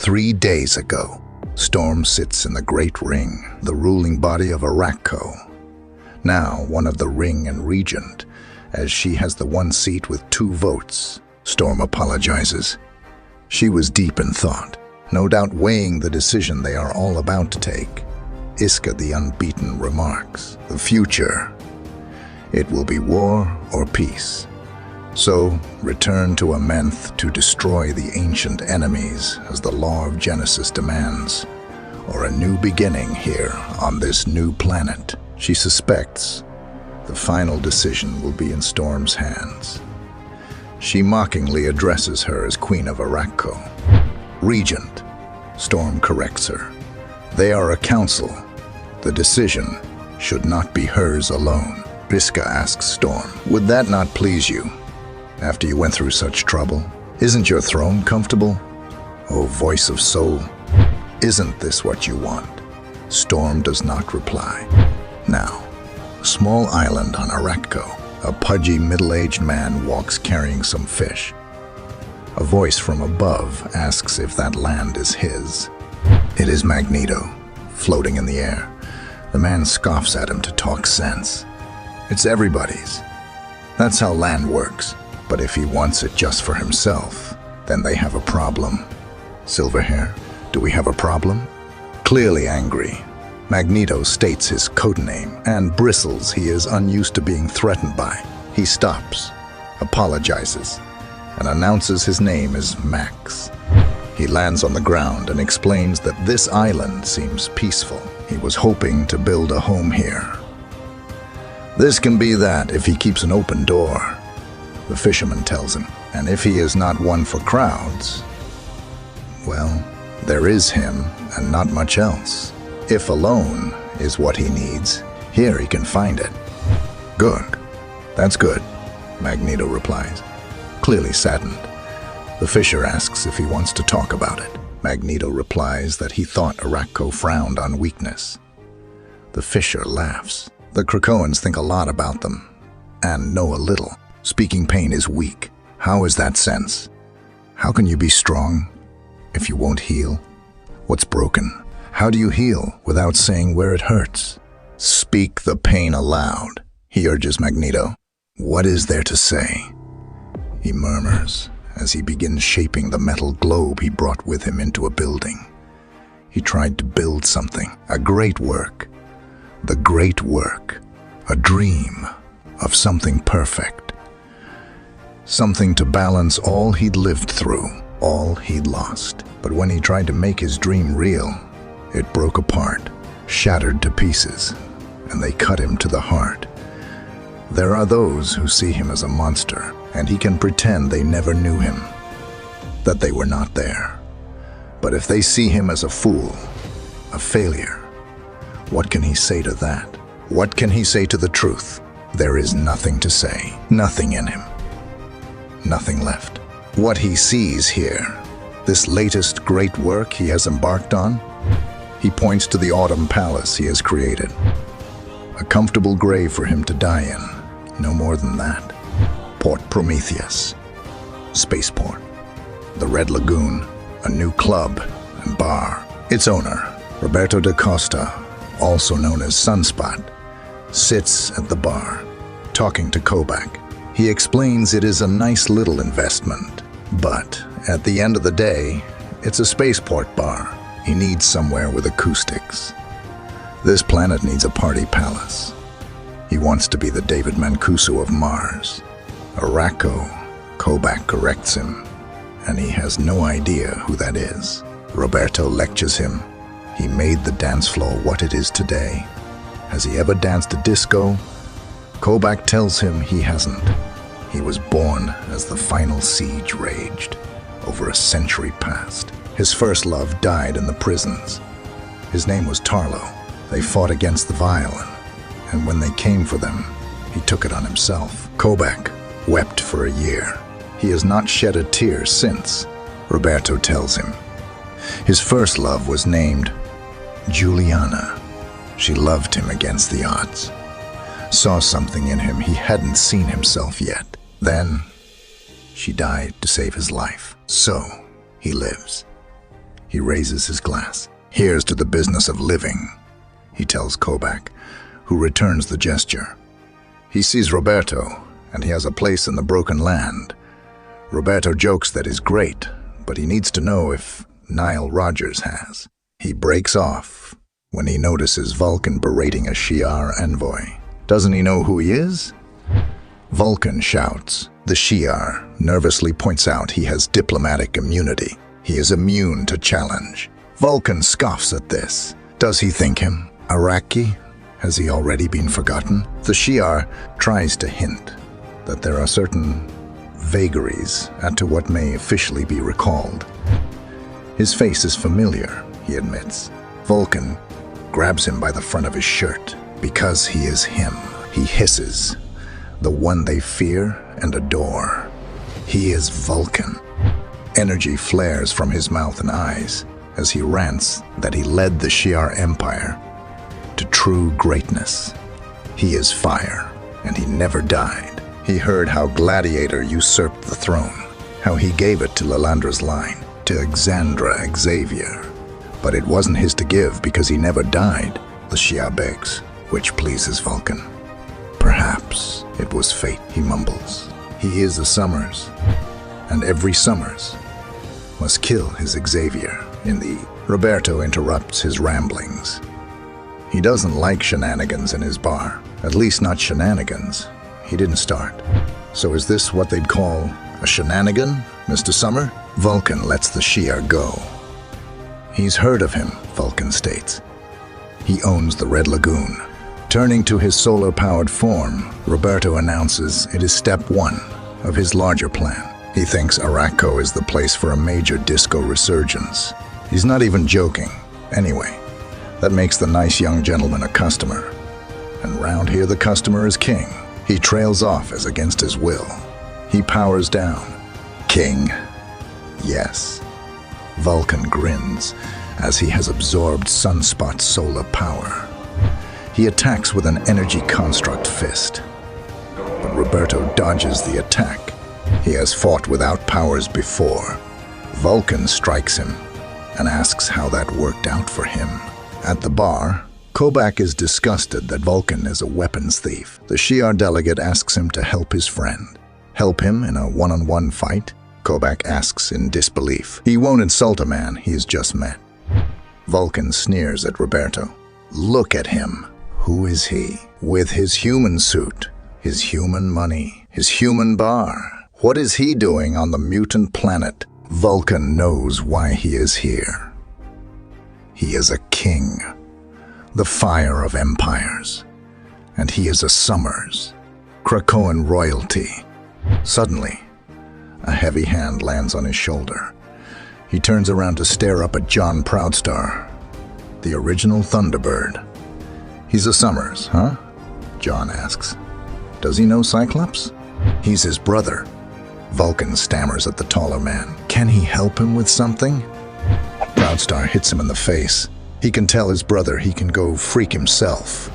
3 days ago, Storm sits in the Great Ring, the ruling body of Arakko. Now one of the Ring and Regent, as she has the one seat with 2 votes. Storm apologizes. She was deep in thought, no doubt weighing the decision they are all about to take. Isca the Unbeaten remarks, "The future. It will be war or peace. So, return to Amenth to destroy the ancient enemies as the law of Genesis demands, or a new beginning here on this new planet." She suspects the final decision will be in Storm's hands. She mockingly addresses her as Queen of Arakko. "Regent," Storm corrects her. "They are a council. The decision should not be hers alone." Isca asks Storm, "Would that not please you? After you went through such trouble, isn't your throne comfortable? Oh, voice of soul, isn't this what you want?" Storm does not reply. Now, a small island on Arakko, a pudgy middle-aged man walks carrying some fish. A voice from above asks if that land is his. It is Magneto, floating in the air. The man scoffs at him to talk sense. "It's everybody's. That's how land works. But if he wants it just for himself, then they have a problem." Silverhair, do we have a problem? Clearly angry, Magneto states his codename and bristles he is unused to being threatened by. He stops, apologizes, and announces his name is Max. He lands on the ground and explains that this island seems peaceful. He was hoping to build a home here. "This can be that if he keeps an open door," the fisherman tells him, "and if he is not one for crowds, well, there is him and not much else. If alone is what he needs, here he can find it." "Good. That's good," Magneto replies, clearly saddened. The fisher asks if he wants to talk about it. Magneto replies that he thought Arakko frowned on weakness. The fisher laughs. "The Krakoans think a lot about them, and know a little. Speaking pain is weak. How is that sense? How can you be strong if you won't heal? What's broken? How do you heal without saying where it hurts? Speak the pain aloud," he urges Magneto. "What is there to say?" He murmurs as he begins shaping the metal globe he brought with him into a building. He tried to build something, a great work. The great work, a dream of something perfect. Something to balance all he'd lived through, all he'd lost. But when he tried to make his dream real, it broke apart, shattered to pieces, and they cut him to the heart. There are those who see him as a monster, and he can pretend they never knew him, that they were not there. But if they see him as a fool, a failure, what can he say to that? What can he say to the truth? There is nothing to say, nothing in him. Nothing left. What he sees here, this latest great work he has embarked on, he points to the Autumn Palace he has created. A comfortable grave for him to die in, no more than that. Port Prometheus, Spaceport, the Red Lagoon, a new club and bar. Its owner, Roberto da Costa, also known as Sunspot, sits at the bar, talking to Kobak. He explains it is a nice little investment, but at the end of the day, it's a spaceport bar. He needs somewhere with acoustics. This planet needs a party palace. He wants to be the David Mancuso of Mars. Arakko, Kobak corrects him, and he has no idea who that is. Roberto lectures him. He made the dance floor what it is today. Has he ever danced a disco? Kobak tells him he hasn't. He was born as the final siege raged, over a century past. His first love died in the prisons. His name was Tarlo. They fought against the violin, and when they came for them, he took it on himself. Kobak wept for a year. He has not shed a tear since, Roberto tells him. His first love was named Juliana. She loved him against the odds. Saw something in him he hadn't seen himself yet. Then, she died to save his life. So, he lives. He raises his glass. "Here's to the business of living," he tells Kobak, who returns the gesture. He sees Roberto, and he has a place in the Broken Land. Roberto jokes that he's great, but he needs to know if Nile Rodgers has. He breaks off when he notices Vulcan berating a Shi'ar envoy. Doesn't he know who he is? Vulcan shouts. The Shi'ar nervously points out he has diplomatic immunity. He is immune to challenge. Vulcan scoffs at this. Does he think him Arrakki? Has he already been forgotten? The Shi'ar tries to hint that there are certain vagaries as to what may officially be recalled. His face is familiar, he admits. Vulcan grabs him by the front of his shirt. Because he is him, he hisses, the one they fear and adore. He is Vulcan. Energy flares from his mouth and eyes as he rants that he led the Shi'ar Empire to true greatness. He is fire, and he never died. He heard how Gladiator usurped the throne, how he gave it to Lalandra's line, to Xandra Xavier. But it wasn't his to give because he never died, the Shi'ar begs, which pleases Vulcan. Perhaps it was fate, he mumbles. He is a Summers, and every Summers must kill his Xavier in the... Roberto interrupts his ramblings. He doesn't like shenanigans in his bar, at least not shenanigans. He didn't start. So is this what they'd call a shenanigan, Mr. Summer? Vulcan lets the Shi'ar go. He's heard of him, Vulcan states. He owns the Red Lagoon. Turning to his solar-powered form, Roberto announces it is step one of his larger plan. He thinks Arakko is the place for a major disco resurgence. He's not even joking. Anyway, that makes the nice young gentleman a customer. And round here the customer is king. He trails off as against his will. He powers down. King? Yes. Vulcan grins as he has absorbed Sunspot's solar power. He attacks with an energy construct fist. But Roberto dodges the attack. He has fought without powers before. Vulcan strikes him and asks how that worked out for him. At the bar, Kobak is disgusted that Vulcan is a weapons thief. The Shi'ar delegate asks him to help his friend. Help him in a one-on-one fight? Kobak asks in disbelief. He won't insult a man he has just met. Vulcan sneers at Roberto. Look at him. Who is he? With his human suit, his human money, his human bar. What is he doing on the mutant planet? Vulcan knows why he is here. He is a king, the fire of empires, and he is a Summers, Krakoan royalty. Suddenly, a heavy hand lands on his shoulder. He turns around to stare up at John Proudstar, the original Thunderbird. He's a Summers, huh? John asks. Does he know Cyclops? He's his brother. Vulcan stammers at the taller man. Can he help him with something? Proudstar hits him in the face. He can tell his brother he can go freak himself.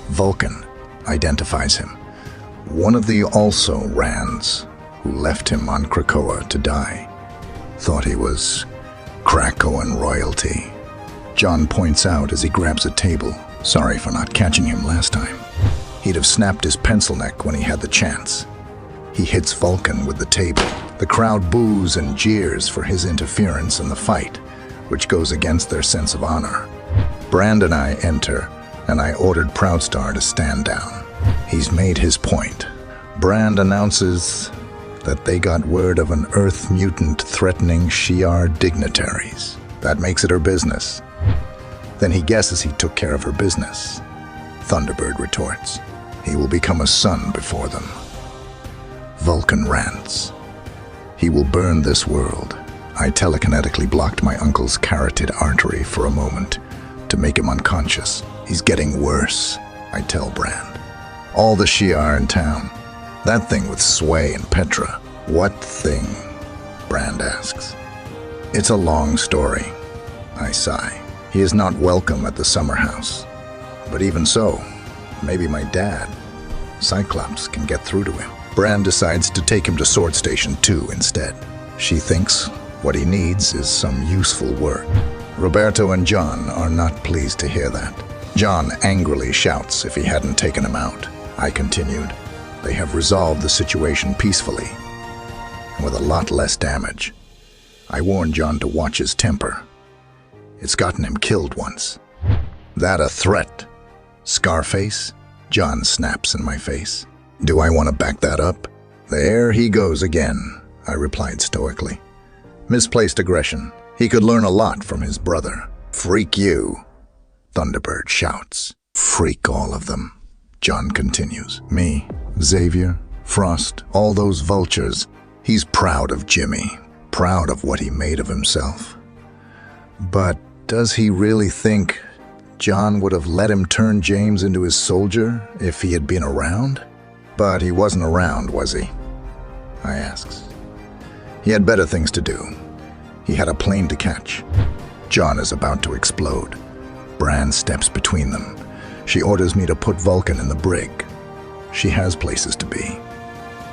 Vulcan identifies him. One of the also-rans who left him on Krakoa to die. Thought he was Krakoan royalty. John points out as he grabs a table. Sorry for not catching him last time. He'd have snapped his pencil neck when he had the chance. He hits Vulcan with the table. The crowd boos and jeers for his interference in the fight, which goes against their sense of honor. Brand and I enter, and I ordered Proudstar to stand down. He's made his point. Brand announces that they got word of an Earth mutant threatening Shi'ar dignitaries. That makes it her business. Then he guesses he took care of her business. Thunderbird retorts. He will become a son before them. Vulcan rants. He will burn this world. I telekinetically blocked my uncle's carotid artery for a moment to make him unconscious. He's getting worse, I tell Brand. All the Shi'ar in town. That thing with Sway and Petra. What thing? Brand asks. It's a long story. I sigh. He is not welcome at the summer house. But even so, maybe my dad, Cyclops, can get through to him. Brand decides to take him to Sword Station 2 instead. She thinks What he needs is some useful work. Roberto and John are not pleased to hear that. John angrily shouts if he hadn't taken him out. I continued. They have resolved the situation peacefully, and with a lot less damage. I warned John to watch his temper. It's gotten him killed once. That a threat? Scarface? John snaps in my face. Do I want to back that up? There he goes again, I replied stoically. Misplaced aggression. He could learn a lot from his brother. Freak you, Thunderbird shouts. Freak all of them, John continues. Me, Xavier, Frost, all those vultures. He's proud of Jimmy, proud of what he made of himself. But does he really think John would have let him turn James into his soldier if he had been around? But he wasn't around, was he? I asks. He had better things to do. He had a plane to catch. John is about to explode. Bran steps between them. She orders me to put Vulcan in the brig. She has places to be.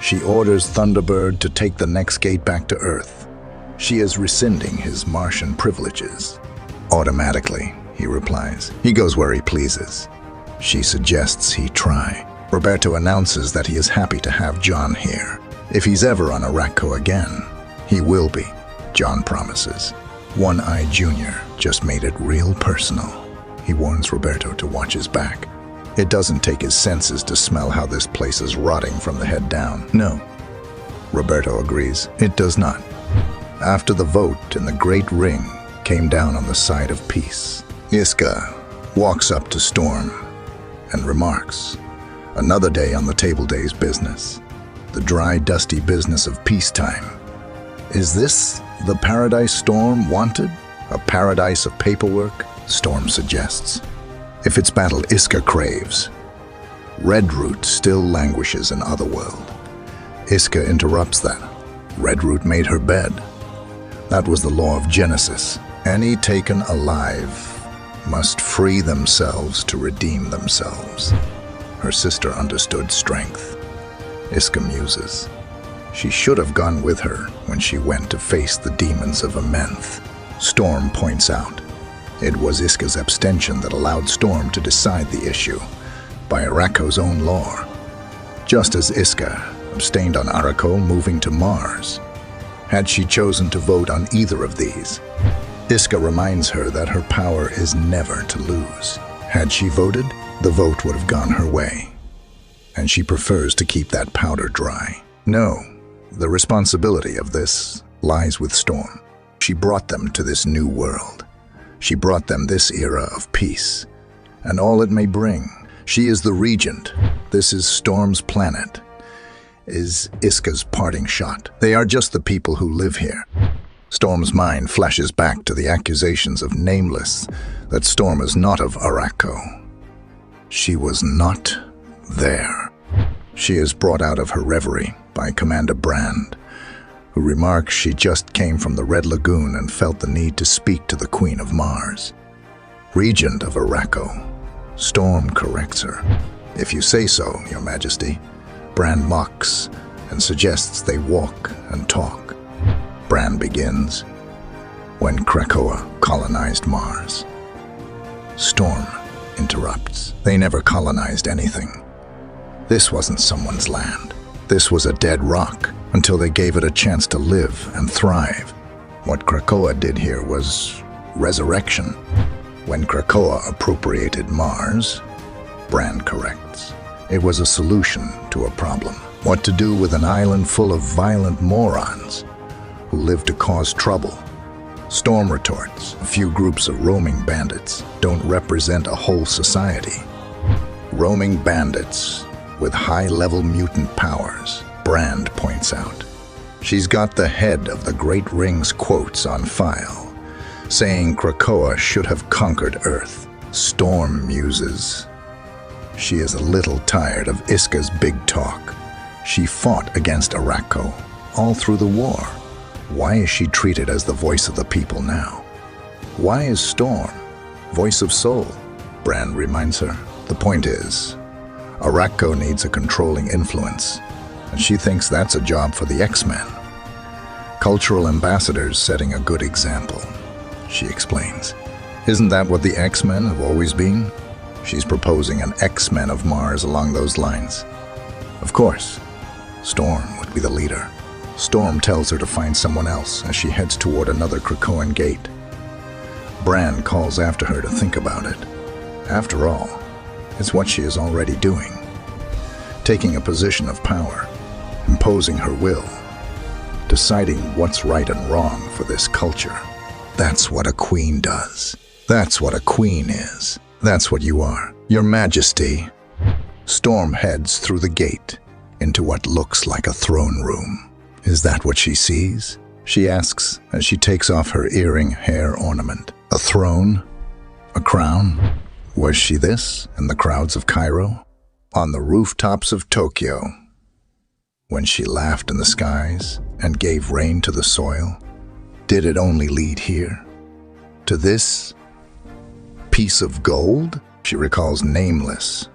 She orders Thunderbird to take the next gate back to Earth. She is rescinding his Martian privileges. Automatically, he replies. He goes where he pleases. She suggests he try. Roberto announces that he is happy to have John here. If he's ever on Arakko again, he will be, John promises. One-Eye Jr. just made it real personal. He warns Roberto to watch his back. It doesn't take his senses to smell how this place is rotting from the head down. No. Roberto agrees. It does not. After the vote in the Great Ring came down on the side of peace, Isca walks up to Storm and remarks, another day on the table day's business. The dry, dusty business of peacetime. Is this the paradise Storm wanted? A paradise of paperwork? Storm suggests. If it's battle Isca craves. Redroot still languishes in Otherworld. Isca interrupts that. Redroot made her bed. That was the law of Genesis. Any taken alive must free themselves to redeem themselves. Her sister understood strength. Isca muses. She should have gone with her when she went to face the demons of Amenth. Storm points out. It was Isca's abstention that allowed Storm to decide the issue, by Arakko's own law. Just as Isca abstained on Arakko moving to Mars. Had she chosen to vote on either of these, Isca reminds her that her power is never to lose. Had she voted, the vote would have gone her way. And she prefers to keep that powder dry. No, the responsibility of this lies with Storm. She brought them to this new world. She brought them this era of peace, and all it may bring. She is the regent. This is Storm's planet, is Isca's parting shot. They are just the people who live here. Storm's mind flashes back to the accusations of Nameless that Storm is not of Arakko. She was not there. She is brought out of her reverie by Commander Brand, who remarks she just came from the Red Lagoon and felt the need to speak to the Queen of Mars. Regent of Arakko. Storm corrects her. If you say so, Your Majesty. Brand mocks and suggests they walk and talk. Brand begins. When Krakoa colonized Mars. Storm interrupts. They never colonized anything. This wasn't someone's land. This was a dead rock until they gave it a chance to live and thrive. What Krakoa did here was resurrection. When Krakoa appropriated Mars, Brand corrects. It was a solution to a problem. What to do with an island full of violent morons who live to cause trouble. Storm retorts, a few groups of roaming bandits don't represent a whole society. Roaming bandits with high-level mutant powers, Brand points out. She's got the head of the Great Ring's quotes on file, saying Krakoa should have conquered Earth. Storm muses. She is a little tired of Isca's big talk. She fought against Arakko all through the war. Why is she treated as the voice of the people now? Why is Storm voice of Sol? Brand reminds her. The point is, Arakko needs a controlling influence, and she thinks that's a job for the X-Men. Cultural ambassadors setting a good example, she explains. Isn't that what the X-Men have always been? She's proposing an X-Men of Mars along those lines. Of course, Storm would be the leader. Storm tells her to find someone else as she heads toward another Krakoan gate. Bran calls after her to think about it. After all, it's what she is already doing. Taking a position of power, imposing her will, deciding what's right and wrong for this culture. That's what a queen does. That's what a queen is. That's what you are, Your Majesty. Storm heads through the gate into what looks like a throne room. Is that what she sees? She asks as she takes off her earring hair ornament. A throne? A crown? Was she this in the crowds of Cairo? On the rooftops of Tokyo? When she laughed in the skies and gave rain to the soil? Did it only lead here? To this piece of gold? She recalls Nameless,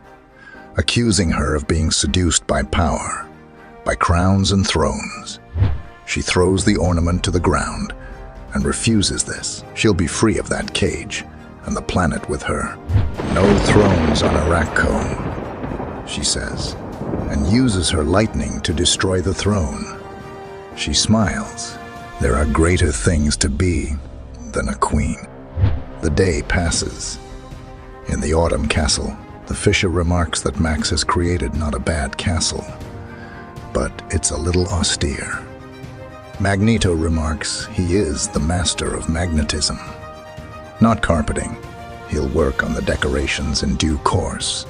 accusing her of being seduced by power, by crowns and thrones. She throws the ornament to the ground and refuses this. She'll be free of that cage and the planet with her. No thrones on Arakko, she says, and uses her lightning to destroy the throne. She smiles. There are greater things to be than a queen. The day passes. In the Autumn Castle, the Fisher remarks that Max has created not a bad castle, but it's a little austere. Magneto remarks he is the master of magnetism. Not carpeting. He'll work on the decorations in due course,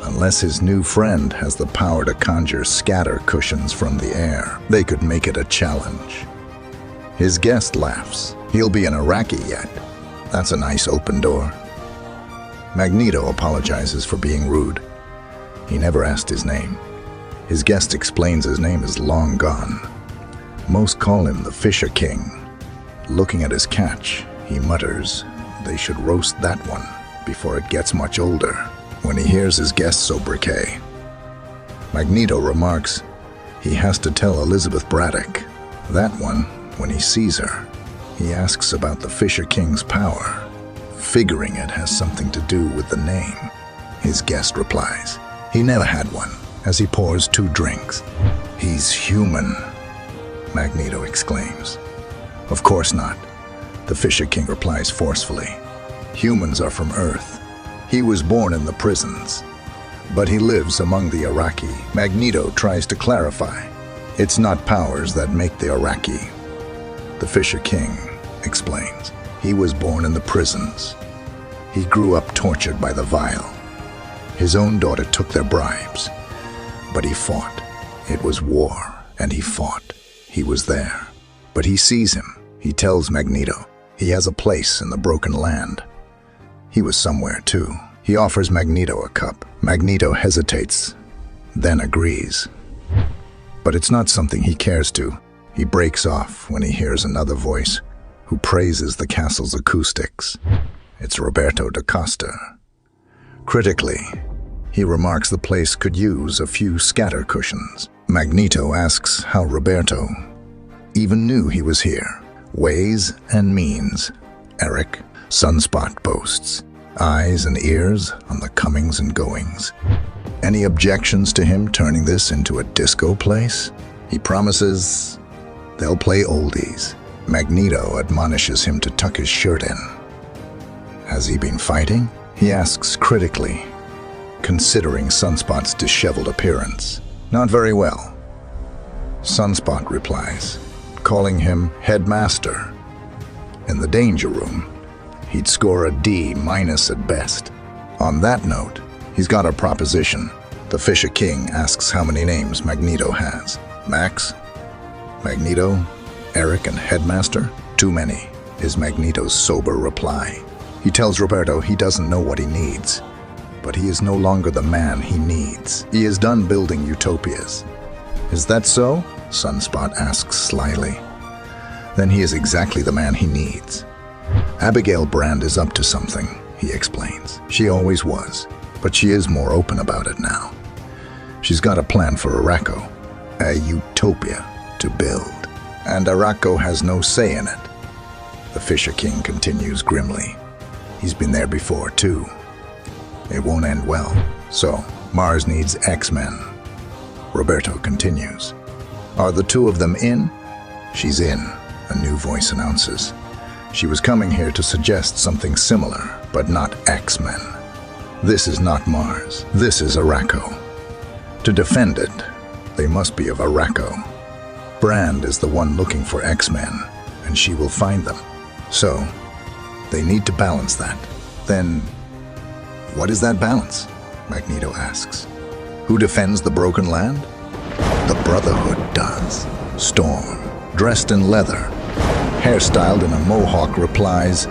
unless his new friend has the power to conjure scatter cushions from the air. They could make it a challenge. His guest laughs. He'll be an Arrakki yet. That's a nice open door. Magneto apologizes for being rude. He never asked his name. His guest explains his name is long gone. Most call him the Fisher King. Looking at his catch, he mutters, they should roast that one before it gets much older. When he hears his guest sobriquet, Magneto remarks he has to tell Elizabeth Braddock. That one, when he sees her, he asks about the Fisher King's power, figuring it has something to do with the name. His guest replies he never had one, as he pours 2 drinks. He's human, Magneto exclaims. Of course not, the Fisher King replies forcefully. Humans are from Earth. He was born in the prisons, but he lives among the Arrakki. Magneto tries to clarify. It's not powers that make the Arrakki. The Fisher King explains. He was born in the prisons. He grew up tortured by the vile. His own daughter took their bribes, but he fought. It was war, and he fought. He was there, but he sees him. He tells Magneto he has a place in the Broken Land. He was somewhere too. He offers Magneto a cup. Magneto hesitates, then agrees. But it's not something he cares to. He breaks off when he hears another voice who praises the castle's acoustics. It's Roberto da Costa. Critically, he remarks the place could use a few scatter cushions. Magneto asks how Roberto even knew he was here. Ways and means, Eric, Sunspot boasts. Eyes and ears on the comings and goings. Any objections to him turning this into a disco place? He promises they'll play oldies. Magneto admonishes him to tuck his shirt in. Has he been fighting? He asks critically, considering Sunspot's disheveled appearance. Not very well. Sunspot replies, calling him headmaster. In the danger room, he'd score a D- at best. On that note, he's got a proposition. The Fisher King asks how many names Magneto has. Max, Magneto, Eric, and Headmaster? Too many, is Magneto's sober reply. He tells Roberto he doesn't know what he needs, but he is no longer the man he needs. He is done building utopias. Is that so? Sunspot asks slyly. Then he is exactly the man he needs. Abigail Brand is up to something, he explains. She always was, but she is more open about it now. She's got a plan for Arakko, a utopia to build. and Arakko has no say in it. The Fisher King continues grimly. He's been there before, too. It won't end well, so Mars needs X-Men. Roberto continues. Are the two of them in? She's in, a new voice announces. She was coming here to suggest something similar, but not X-Men. This is not Mars. This is Arakko. To defend it, they must be of Arakko. Brand is the one looking for X-Men, and she will find them. So, they need to balance that. Then, what is that balance? Magneto asks. Who defends the broken land? The Brotherhood does. Storm, dressed in leather, hairstyled in a mohawk, replies,